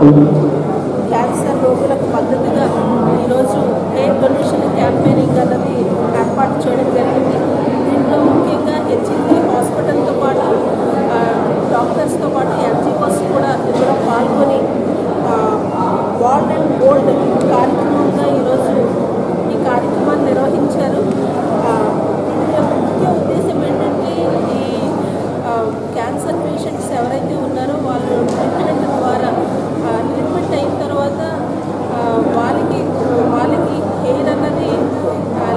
Cancer రోగులకు మద్దతుగా ఈరోజు హెయిర్ డొనేషన్ క్యాంపెయినింగ్ అన్నది ఏర్పాటు చేయడం జరిగింది. దీంట్లో ముఖ్యంగా హెచ్ఈజీ హాస్పిటల్తో పాటు డాక్టర్స్తో పాటు ఎన్జిఓస్ కూడా ఇందులో పాల్గొని వాల్డ్ అండ్ గోల్డ్ కార్యక్రమంగా ఈరోజు ఈ కార్యక్రమాన్ని నిర్వహించారు. ముఖ్య ఉద్దేశం ఏంటంటే ఈ క్యాన్సర్ పేషెంట్స్ ఎవరైతే ఉన్నారో వాళ్ళు ట్రీట్మెంట్ ద్వారా ట్రీట్మెంట్ అయిన తర్వాత వాళ్ళకి హెయిర్ అన్నది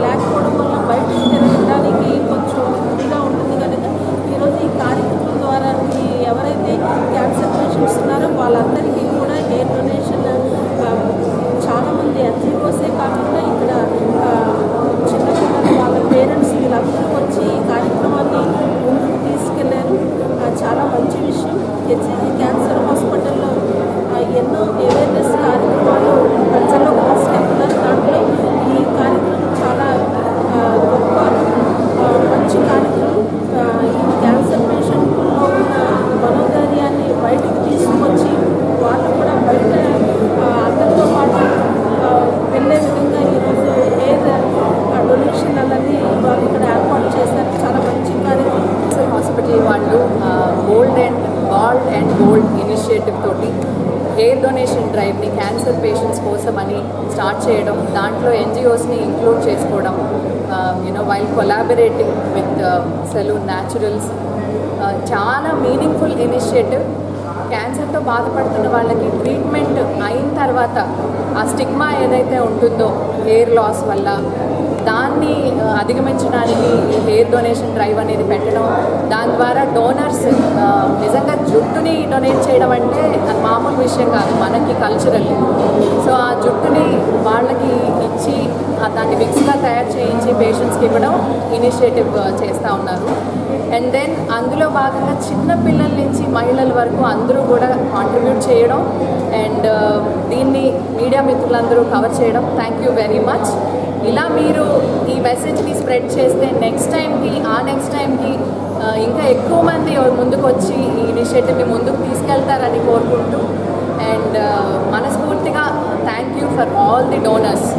లేకపోవడం వల్ల బయటకు తిరగడానికి కొంచెం ఇదిగా ఉంటుంది కనుక ఈరోజు ఈ కార్యక్రమం ద్వారా ఎవరైతే క్యాన్సర్ పేషెంట్స్ ఉన్నారో వాళ్ళందరికీ కూడా హెయిర్ డొనేషన్ చాలామంది ఎన్జిఓసే కాకుండా ఇక్కడ చిన్నపిల్లలు వాళ్ళ పేరెంట్స్ వీళ్ళందరూ వచ్చి ఈ కార్యక్రమాన్ని ముందుకు తీసుకెళ్లారు. చాలా మంచి విషయం. హెచ్ఈజీ క్యాన్సర్ హాస్పిటల్లో ఎన్నో అవేర్నెస్ కార్యక్రమాలు ప్రజల్లోకి తీసుకెళ్తున్నారు. దాంట్లో ఈ కార్యక్రమం చాలా గొప్ప మంచి కార్యక్రమం. ఈ క్యాన్సర్ పేషెంట్లో ఉన్న మనోధైర్యాన్ని బయటకు తీసుకొచ్చి వాళ్ళు కూడా బయట అందరితో పాటు వెళ్ళే విధంగా ఈరోజు హెయిర్ డొనేషన్ అన్నది వాళ్ళు ఇక్కడ ఏర్పాటు చేశారు. చాలా మంచి కార్యక్రమం. హాస్పిటల్ వాళ్ళు వాల్డ్ అండ్ గోల్డ్ ఇనిషియేటివ్ తోటి హెయిర్ డొనేషన్ డ్రైవ్ని క్యాన్సర్ పేషెంట్స్ కోసం అని స్టార్ట్ చేయడం, దాంట్లో ఎన్జిఓస్ని ఇంక్లూడ్ చేసుకోవడం, while collaborating with salon Naturals, చాలా మీనింగ్ఫుల్ ఇనిషియేటివ్. క్యాన్సర్తో బాధపడుతున్న వాళ్ళకి ట్రీట్మెంట్ అయిన తర్వాత ఆ స్టిగ్మా ఏదైతే ఉంటుందో హెయిర్ లాస్ వల్ల దాన్ని అధిగమించడానికి హెయిర్ డొనేషన్ డ్రైవ్ అనేది పెట్టడం, దాని ద్వారా డోనర్స్ నిజంగా జుట్టుని డొనేట్ చేయడం అంటే అది మామూలు విషయం కాదు మనకి కల్చరల్. సో ఆ జుట్టుని వాళ్ళకి ఇచ్చి దాన్ని విక్స్గా తయారు చేయించి పేషెంట్స్కి ఇవ్వడం ఇనిషియేటివ్ చేస్తూ ఉన్నారు. అండ్ దెన్ అందులో భాగంగా చిన్న పిల్లల నుంచి మహిళల వరకు అందరూ కూడా కాంట్రిబ్యూట్ చేయడం అండ్ దీన్ని మీడియా మిత్రులందరూ కవర్ చేయడం. Thank you very much. ఇలా మీరు ఈ మెసేజ్ని స్ప్రెడ్ చేస్తే నెక్స్ట్ టైంకి ఇంకా ఎక్కువ మంది ముందుకు వచ్చి ఈ ఇనిషియేటివ్ని ముందుకు తీసుకెళ్తారని కోరుకుంటూ అండ్ మనస్ఫూర్తిగా thank you for all the donors.